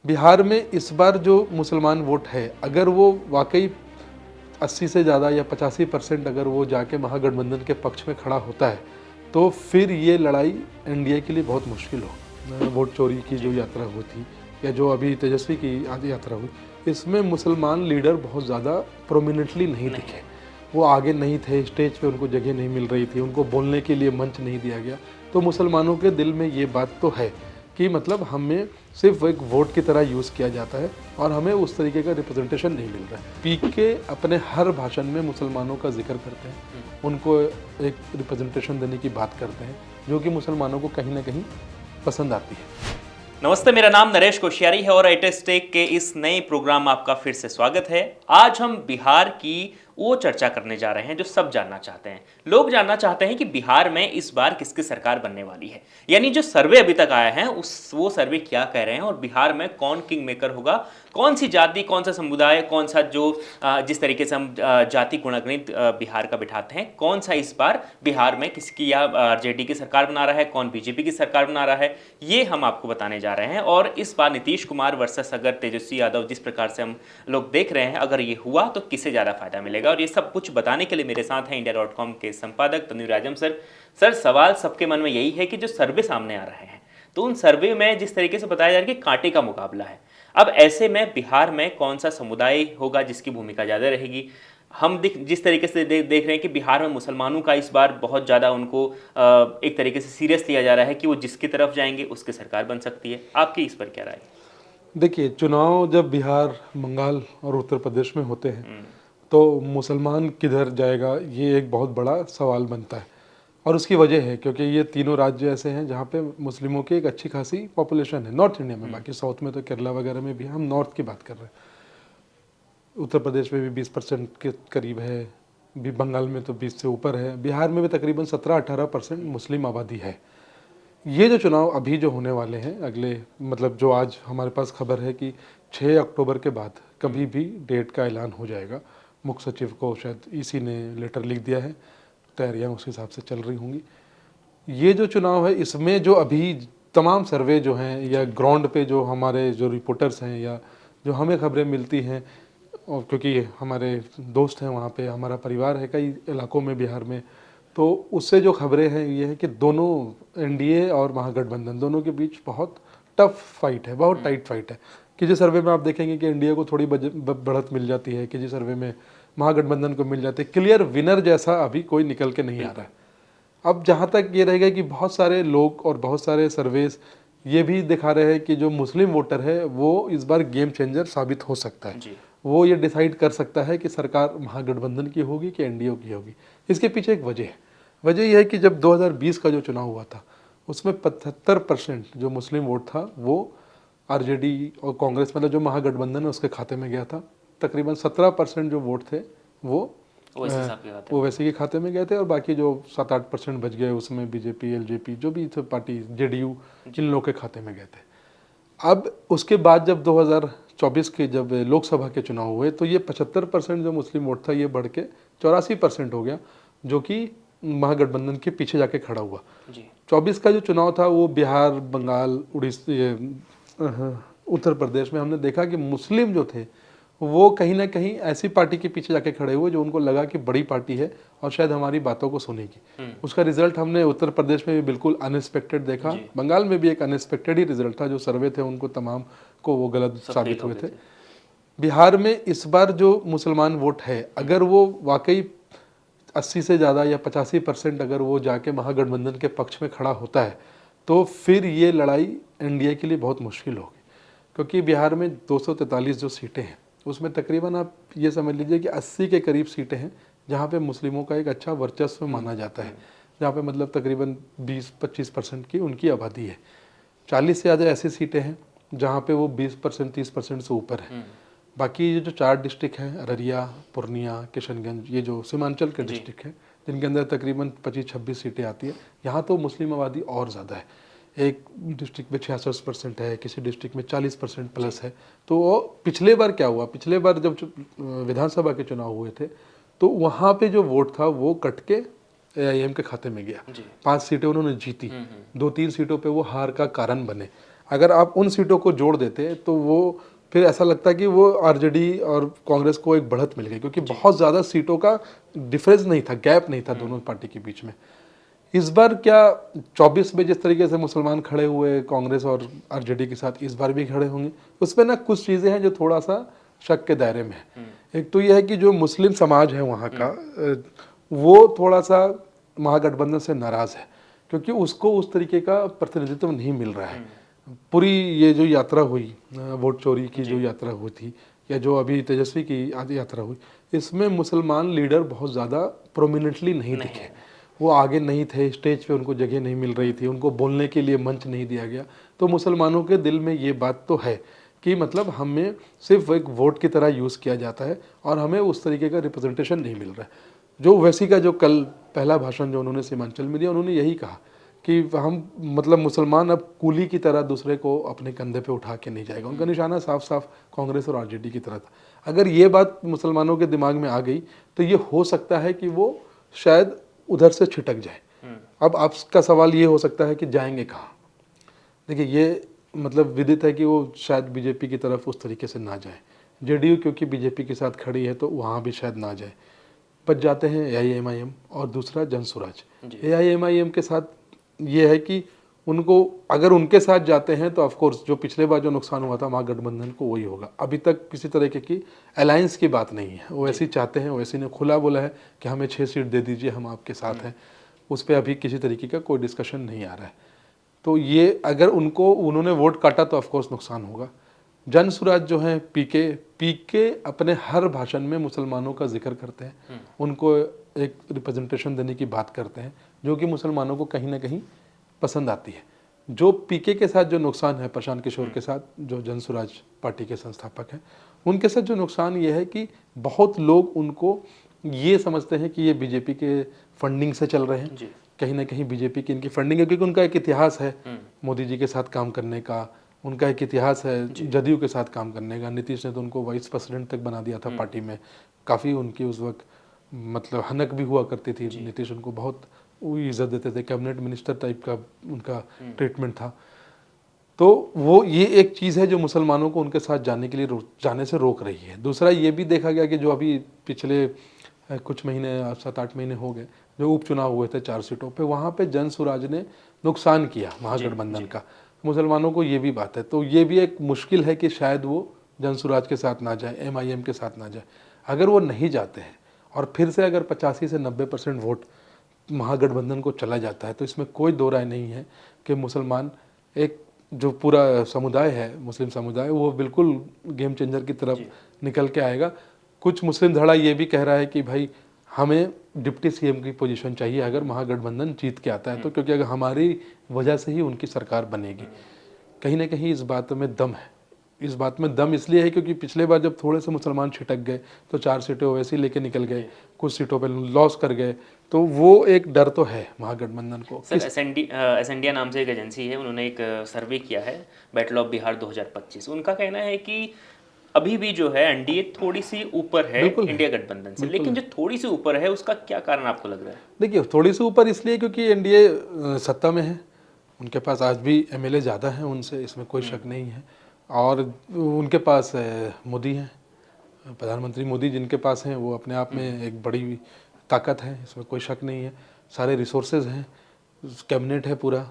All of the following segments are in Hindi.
बिहार में इस बार जो मुसलमान वोट है, अगर वो वाकई 80 से ज़्यादा या 85% अगर वो जाके महागठबंधन के पक्ष में खड़ा होता है, तो फिर ये लड़ाई एनडीए के लिए बहुत मुश्किल हो। वोट चोरी की जो यात्रा हुई थी या जो अभी तेजस्वी की आदि यात्रा हुई, इसमें मुसलमान लीडर बहुत ज़्यादा प्रोमिनेंटली नहीं दिखे। वो आगे नहीं थे, स्टेज पे उनको जगह नहीं मिल रही थी, उनको बोलने के लिए मंच नहीं दिया गया। तो मुसलमानों के दिल में ये बात तो है कि मतलब हमें सिर्फ एक वोट की तरह यूज़ किया जाता है और हमें उस तरीके का रिप्रेजेंटेशन नहीं मिल रहा है। पीके अपने हर भाषण में मुसलमानों का जिक्र करते हैं, उनको एक रिप्रेजेंटेशन देने की बात करते हैं, जो कि मुसलमानों को कहीं ना कहीं पसंद आती है। नमस्ते, मेरा नाम नरेश कोश्यारी है और एट स्टेक के इस नए प्रोग्राम में आपका फिर से स्वागत है। आज हम बिहार की वो चर्चा करने जा रहे हैं जो सब जानना चाहते हैं। लोग जानना चाहते हैं कि बिहार में इस बार किसकी सरकार बनने वाली है, यानी जो सर्वे अभी तक आए हैं वो सर्वे क्या कह रहे हैं और बिहार में कौन किंग मेकर होगा, कौन सी जाति, कौन सा समुदाय, कौन सा जो जिस तरीके से हम जाति गुणगणित बिहार का बिठाते हैं, कौन सा इस बार बिहार में किसकी या आरजेडी की सरकार बना रहा है, कौन बीजेपी की सरकार बना रहा है, ये हम आपको बताने जा रहे हैं। और इस बार नीतीश कुमार वर्सेस अगर तेजस्वी यादव, जिस प्रकार से हम लोग देख रहे हैं, अगर ये हुआ तो किसे ज़्यादा फायदा मिलेगा, और ये सब कुछ बताने के लिए मेरे साथ हैं इंडिया.com के संपादक तन्वीर आजम सर। सर, सवाल सबके मन में यही है कि जो सर्वे सामने आ रहे हैं, तो उन सर्वे में जिस तरीके से बताया जा रहा है कि कांटे का मुकाबला है, अब ऐसे में बिहार में कौन सा समुदाय होगा जिसकी भूमिका ज़्यादा रहेगी? हम जिस तरीके से देख रहे हैं कि बिहार में मुसलमानों का इस बार बहुत ज़्यादा उनको एक तरीके से सीरियस लिया जा रहा है कि वो जिसकी तरफ जाएंगे उसकी सरकार बन सकती है। आपकी इस पर क्या राय है? देखिए, चुनाव जब बिहार, बंगाल और उत्तर प्रदेश में होते हैं तो मुसलमान किधर जाएगा, ये एक बहुत बड़ा सवाल बनता है। और उसकी वजह है क्योंकि ये तीनों राज्य ऐसे हैं जहाँ पे मुस्लिमों की एक अच्छी खासी पॉपुलेशन है, नॉर्थ इंडिया में। बाकी साउथ में तो केरला वगैरह में भी, हम नॉर्थ की बात कर रहे हैं। उत्तर प्रदेश में भी 20% के करीब है, भी बंगाल में तो 20 से ऊपर है, बिहार में भी तकरीबन 17-18% मुस्लिम आबादी है। ये जो चुनाव अभी जो होने वाले हैं अगले, मतलब जो आज हमारे पास खबर है कि 6 अक्टूबर के बाद कभी भी डेट का ऐलान हो जाएगा। मुख्य सचिव को शायद ईसी ने लेटर लिख दिया है, तैयारियां उस हिसाब से चल रही होंगी। ये जो चुनाव है, इसमें जो अभी तमाम सर्वे जो हैं या ग्राउंड पे जो हमारे जो रिपोर्टर्स हैं या जो हमें खबरें मिलती हैं, और क्योंकि हमारे दोस्त हैं वहाँ पे, हमारा परिवार है कई इलाकों में बिहार में, तो उससे जो खबरें हैं ये है कि दोनों एनडीए और महागठबंधन दोनों के बीच बहुत टफ फाइट है, बहुत टाइट फाइट है। किसी सर्वे में आप देखेंगे कि एनडीए को थोड़ी बढ़त मिल जाती है, किसी सर्वे में महागठबंधन को मिल जाती है। क्लियर विनर जैसा अभी कोई निकल के नहीं आ रहा है। अब जहाँ तक ये रहेगा कि बहुत सारे लोग और बहुत सारे सर्वेस ये भी दिखा रहे हैं कि जो मुस्लिम वोटर है वो इस बार गेम चेंजर साबित हो सकता है। वो ये डिसाइड कर सकता है कि सरकार महागठबंधन की होगी कि एनडीए की होगी। इसके पीछे एक वजह है। वजह यह है कि जब 2020 का जो चुनाव हुआ था उसमें 75% जो मुस्लिम वोट था वो आरजेडी और कांग्रेस, मतलब जो महागठबंधन है उसके खाते में गया था। तकरीबन 17% जो वोट थे वो वैसे के खाते में गए थे, और बाकी जो 7-8% बच गए उसमें बीजेपी, एलजेपी, जो भी थे पार्टी, जेडीयू, इन लोगों के खाते में गए थे। अब उसके बाद जब 2024 के जब लोकसभा के चुनाव हुए तो ये 75% जो मुस्लिम वोट था ये बढ़ के 84% हो गया, जो कि महागठबंधन के पीछे जाके खड़ा हुआ। 24 का जो चुनाव था वो बिहार, बंगाल, उड़ीसा, उत्तर प्रदेश में हमने देखा कि मुस्लिम जो थे वो कहीं ना कहीं ऐसी पार्टी के पीछे जाके खड़े हुए जो उनको लगा कि बड़ी पार्टी है और शायद हमारी बातों को सुनेगी। उसका रिजल्ट हमने उत्तर प्रदेश में भी बिल्कुल अनएक्सपेक्टेड देखा, बंगाल में भी एक अनएक्सपेक्टेड ही रिजल्ट था। जो सर्वे थे उनको तमाम को वो गलत साबित हुए थे। बिहार में इस बार जो मुसलमान वोट है, अगर वो वाकई 80 से ज़्यादा या 85% अगर वो जाके महागठबंधन के पक्ष में खड़ा होता है तो फिर ये लड़ाई एनडीए के लिए बहुत मुश्किल होगी। क्योंकि बिहार में 243 जो सीटें हैं उसमें तकरीबन आप ये समझ लीजिए कि 80 के करीब सीटें हैं जहाँ पे मुस्लिमों का एक अच्छा वर्चस्व माना जाता है, जहाँ पे मतलब तकरीबन 20-25% की उनकी आबादी है। 40 से ज़्यादा ऐसी सीटें हैं जहाँ पे वो 20%, 30% से ऊपर है। बाकी ये जो 4 डिस्ट्रिक्ट हैं, अररिया, पूर्णिया, किशनगंज, ये जो सीमांचल के डिस्ट्रिक्ट हैं जिनके अंदर तकरीबन 25-26 सीटें आती है, यहाँ तो मुस्लिम आबादी और ज़्यादा है। एक डिस्ट्रिक्ट में 66% है, किसी डिस्ट्रिक्ट में 40% प्लस है। तो वो पिछले बार क्या हुआ, पिछले बार जब विधानसभा के चुनाव हुए थे तो वहाँ पे जो वोट था वो कट के एआईएम के खाते में गया। 5 सीटें उन्होंने जीती, 2-3 सीटों पे वो हार का कारण बने। अगर आप उन सीटों को जोड़ देते तो वो फिर ऐसा लगता है कि वो आरजेडी और कांग्रेस को एक बढ़त मिल गई, क्योंकि बहुत ज़्यादा सीटों का डिफरेंस नहीं था, गैप नहीं था दोनों पार्टी के बीच में। इस बार क्या 24 में जिस तरीके से मुसलमान खड़े हुए कांग्रेस और आरजेडी के साथ, इस बार भी खड़े होंगे? उसमें ना कुछ चीज़ें हैं जो थोड़ा सा शक के दायरे में है। एक तो यह है कि जो मुस्लिम समाज है वहाँ का, वो थोड़ा सा महागठबंधन से नाराज़ है, क्योंकि उसको उस तरीके का प्रतिनिधित्व नहीं मिल रहा है। पूरी ये जो यात्रा हुई, वोट चोरी की जो यात्रा हुई थी, या जो अभी तेजस्वी की आदि यात्रा हुई, इसमें मुसलमान लीडर बहुत ज़्यादा प्रोमिनेंटली नहीं दिखे। वो आगे नहीं थे, स्टेज पे उनको जगह नहीं मिल रही थी, उनको बोलने के लिए मंच नहीं दिया गया। तो मुसलमानों के दिल में ये बात तो है कि मतलब हमें सिर्फ एक वोट की तरह यूज़ किया जाता है और हमें उस तरीके का रिप्रेजेंटेशन नहीं मिल रहा है। जो ओवैसी का जो कल पहला भाषण जो उन्होंने सीमांचल में दिया, उन्होंने यही कहा कि हम मतलब मुसलमान अब कूली की तरह दूसरे को अपने कंधे पे उठा के नहीं जाएगा। उनका निशाना साफ साफ कांग्रेस और आरजेडी की तरह था। अगर ये बात मुसलमानों के दिमाग में आ गई तो ये हो सकता है कि वो शायद उधर से छिटक जाए। अब आपका सवाल ये हो सकता है कि जाएंगे कहाँ? देखिए, ये मतलब विदित है कि वो शायद बीजेपी की तरफ उस तरीके से ना जाए। जेडीयू क्योंकि बीजेपी के साथ खड़ी है तो वहाँ भी शायद ना जाए। बच जाते हैं एआईएमआईएम और दूसरा जनसुराज। एआईएमआईएम के साथ ये है कि उनको अगर उनके साथ जाते हैं तो ऑफकोर्स जो पिछले बार जो नुकसान हुआ था महागठबंधन को वही होगा। अभी तक किसी तरीके की अलायंस की बात नहीं है। ओवैसी चाहते हैं, ओवैसी ने खुला बोला है कि हमें 6 सीट दे दीजिए, हम आपके साथ हैं। उस पर अभी किसी तरीके का कोई डिस्कशन नहीं आ रहा है। तो ये अगर उन्होंने वोट काटा तो ऑफकोर्स नुकसान होगा। जनसुराज जो है, पीके अपने हर भाषण में मुसलमानों का जिक्र करते हैं, उनको एक रिप्रेजेंटेशन देने की बात करते हैं, जो कि मुसलमानों को कहीं ना कहीं पसंद आती है। जो पीके के साथ जो नुकसान है, प्रशांत किशोर के साथ जो जनसुराज पार्टी के संस्थापक हैं, उनके साथ जो नुकसान ये है कि बहुत लोग उनको ये समझते हैं कि ये बीजेपी के फंडिंग से चल रहे हैं। कहीं ना कहीं बीजेपी की इनकी फंडिंग है, क्योंकि उनका एक इतिहास है मोदी जी के साथ काम करने का, उनका एक इतिहास है जदयू के साथ काम करने का। नीतीश ने तो उनको वाइस प्रेसिडेंट तक बना दिया था पार्टी में। काफ़ी उनकी उस वक्त मतलब हनक भी हुआ करती थी। नीतीश उनको बहुत इज्जत देते थे, कैबिनेट मिनिस्टर टाइप का उनका ट्रीटमेंट था। तो वो ये एक चीज़ है जो मुसलमानों को उनके साथ जाने के लिए जाने से रोक रही है। दूसरा ये भी देखा गया कि जो अभी पिछले कुछ महीने 7-8 महीने हो गए जो उपचुनाव हुए थे 4 सीटों पे, वहाँ पे जनसुराज ने नुकसान किया महागठबंधन का। मुसलमानों को ये भी बात है, तो ये भी एक मुश्किल है कि शायद वो जनसुराज के साथ ना जाए, एमआईएम के साथ ना जाए। अगर वो नहीं जाते हैं और फिर से अगर 85 से 90% वोट महागठबंधन को चला जाता है, तो इसमें कोई दो राय नहीं है कि मुसलमान एक जो पूरा समुदाय है, मुस्लिम समुदाय, वो बिल्कुल गेम चेंजर की तरफ निकल के आएगा। कुछ मुस्लिम धड़ा ये भी कह रहा है कि भाई हमें डिप्टी सीएम की पोजीशन चाहिए अगर महागठबंधन जीत के आता है तो, क्योंकि अगर हमारी वजह से ही उनकी सरकार बनेगी। कहीं ना कहीं इस बात में दम है। इस बात में दम इसलिए है क्योंकि पिछले बार जब थोड़े से मुसलमान छिटक गए तो 4 सीटें वैसे ही लेके निकल गए, कुछ सीटों पे लॉस कर गए। तो वो एक डर तो है महागठबंधन को। सर, एसएनडिया नाम से एक एजेंसी है, उन्होंने एक सर्वे किया है, बैटल ऑफ बिहार 2025। उनका कहना है कि अभी भी जो है एनडीए थोड़ी सी ऊपर है इंडिया गठबंधन से, लेकिन जो थोड़ी सी ऊपर है उसका क्या कारण आपको लग रहा है? देखिए, थोड़ी सी ऊपर इसलिए क्योंकि एनडीए सत्ता में है, उनके पास आज भी एमएलए ज़्यादा हैं उनसे, इसमें कोई शक नहीं है। और उनके पास मोदी हैं, प्रधानमंत्री मोदी जिनके पास हैं, वो अपने आप में एक बड़ी ताकत है, इसमें कोई शक नहीं है। सारे रिसोर्सेज हैं, कैबिनेट है पूरा,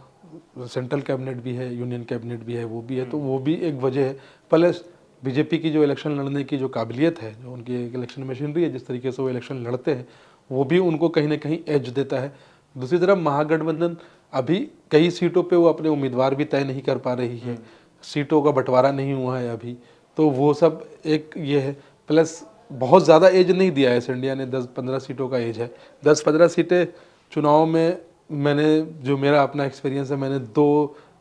सेंट्रल कैबिनेट भी है, यूनियन कैबिनेट भी है, वो भी है। तो वो भी एक वजह है। प्लस बीजेपी की जो इलेक्शन लड़ने की जो काबिलियत है, जो उनकी एक इलेक्शन मशीनरी है, जिस तरीके से वो इलेक्शन लड़ते हैं, वो भी उनको कहीं ना कहीं एज देता है। दूसरी तरफ महागठबंधन अभी कई सीटों पे वो अपने उम्मीदवार भी तय नहीं कर पा रही है, सीटों का बंटवारा नहीं हुआ है अभी, तो वो सब एक ये है। प्लस बहुत ज़्यादा एज नहीं दिया है इंडिया ने, 10-15 सीटों का एज है। 10-15 सीटें चुनाव में, मैंने जो मेरा अपना एक्सपीरियंस है, मैंने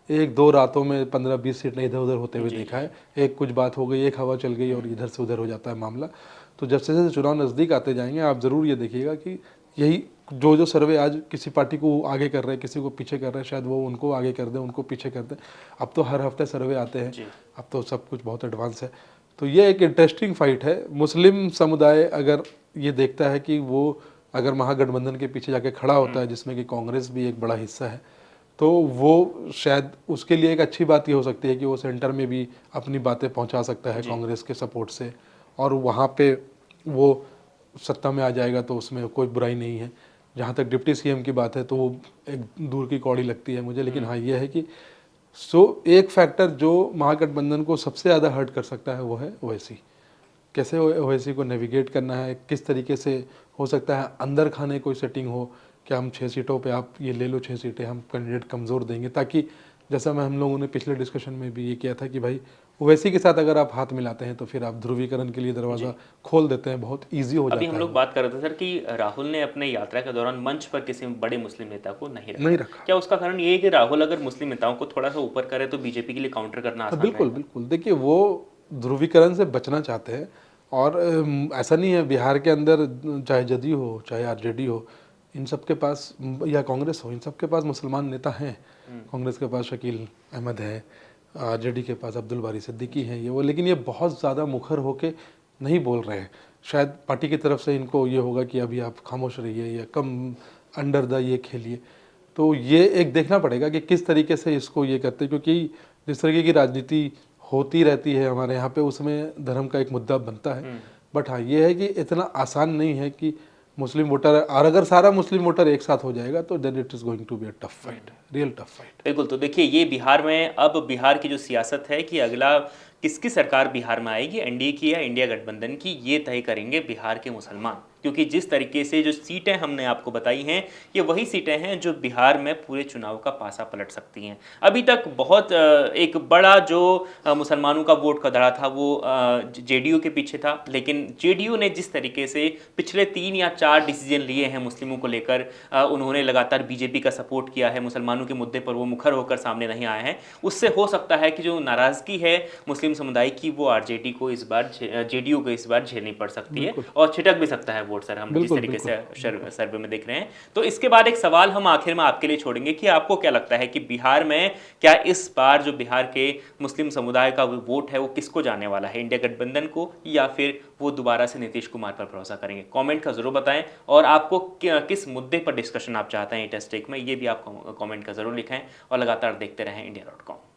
1-2 रातों में 15-20 सीटें इधर उधर होते हुए देखा है। एक कुछ बात हो गई, एक हवा चल गई और इधर से उधर हो जाता है मामला। तो जैसे जैसे चुनाव नज़दीक आते जाएंगे, आप ज़रूर ये देखिएगा कि यही जो सर्वे आज किसी पार्टी को आगे कर रहे हैं, किसी को पीछे कर रहे हैं, शायद वो उनको आगे कर दें, उनको पीछे कर दें। अब तो हर हफ्ते सर्वे आते हैं, अब तो सब कुछ बहुत एडवांस है। तो ये एक इंटरेस्टिंग फाइट है। मुस्लिम समुदाय अगर ये देखता है कि वो अगर महागठबंधन के पीछे जाके खड़ा होता है, जिसमें कि कांग्रेस भी एक बड़ा हिस्सा है, तो वो शायद उसके लिए एक अच्छी बात ये हो सकती है कि वो सेंटर में भी अपनी बातें पहुंचा सकता है कांग्रेस के सपोर्ट से, और वहाँ पे वो सत्ता में आ जाएगा तो उसमें कोई बुराई नहीं है। जहाँ तक डिप्टी सीएम की बात है तो वो एक दूर की कौड़ी लगती है मुझे, लेकिन हाँ ये है कि एक फैक्टर जो महागठबंधन को सबसे ज़्यादा हर्ट कर सकता है वो है ओवैसी। कैसे ओवैसी को नेविगेट करना है, किस तरीके से हो सकता है अंदर खाने कोई सेटिंग हो, कि हम 6 सीटों पे आप ये ले लो, 6 सीटें हम कैंडिडेट कमज़ोर देंगे, ताकि जैसा मैं हम लोगों ने पिछले डिस्कशन में भी ये किया था कि भाई ओवैसी के साथ अगर आप हाथ मिलाते हैं तो फिर आप ध्रुवीकरण के लिए दरवाज़ा खोल देते हैं, बहुत ईजी हो अभी जाता हम है लोग वो। बात कर रहे थे सर कि राहुल ने अपने यात्रा के दौरान मंच पर किसी बड़े मुस्लिम नेता को नहीं रखा। नहीं रखा। क्या उसका कारण ये है कि राहुल अगर मुस्लिम नेताओं को थोड़ा सा ऊपर करे तो बीजेपी के लिए काउंटर करना हाँ, आसान बिल्कुल रहेगा? बिल्कुल, देखिए वो ध्रुवीकरण से बचना चाहते हैं, और ऐसा नहीं है बिहार के अंदर चाहे जदयू हो चाहे आरजेडी हो, इन सब के पास या कांग्रेस हो, इन सब के पास मुसलमान नेता हैं। कांग्रेस के पास शकील अहमद है, आरजेडी के पास अब्दुल बारी सिद्दीकी हैं, ये वो, लेकिन ये बहुत ज़्यादा मुखर होके नहीं बोल रहे हैं। शायद पार्टी की तरफ से इनको ये होगा कि अभी आप खामोश रहिए या कम अंडर द ये खेलिए। तो ये एक देखना पड़ेगा कि किस तरीके से इसको ये करते हैं, क्योंकि जिस तरीके की राजनीति होती रहती है हमारे यहाँ पे उसमें धर्म का एक मुद्दा बनता है। बट हाँ ये है कि इतना आसान नहीं है कि मुस्लिम वोटर, और अगर सारा मुस्लिम वोटर एक साथ हो जाएगा तो then it is going to be a tough fight, real tough fight. बिल्कुल। तो देखिए ये बिहार में अब बिहार की जो सियासत है कि अगला किसकी सरकार बिहार में आएगी, एनडीए की या इंडिया गठबंधन की, ये तय करेंगे बिहार के मुसलमान। क्योंकि जिस तरीके से जो सीटें हमने आपको बताई हैं ये वही सीटें हैं जो बिहार में पूरे चुनाव का पासा पलट सकती हैं। अभी तक बहुत एक बड़ा जो मुसलमानों का वोट का दड़ा था वो जेडीयू के पीछे था, लेकिन जेडीयू ने जिस तरीके से पिछले 3 या 4 डिसीजन लिए हैं मुस्लिमों को लेकर, उन्होंने लगातार बीजेपी का सपोर्ट किया है, मुसलमानों के मुद्दे पर वो मुखर होकर सामने नहीं आए हैं। उससे हो सकता है कि जो नाराज़गी है मुस्लिम समुदाय की वो आरजेडी को इस बार जेडीयू को इस बार झेलनी पड़ सकती है और छिटक भी सकता है वोट सर, हम जिस बिल्कुल तरीके बिल्कुल से सर्वे में देख रहे हैं। तो इसके बाद एक सवाल हम आखिर में आपके लिए छोड़ेंगे कि आपको क्या लगता है कि बिहार में क्या इस बार जो बिहार के मुस्लिम समुदाय का वोट है वो किसको जाने वाला है, इंडिया गठबंधन को या फिर वो दोबारा से नीतीश कुमार पर भरोसा करेंगे? कमेंट का जरूर बताएं, और आपको किस मुद्दे पर डिस्कशन आप चाहते हैं टेस्ट टेक में, ये भी आप कमेंट का जरूर लिखें, और लगातार देखते रहें इंडिया.com।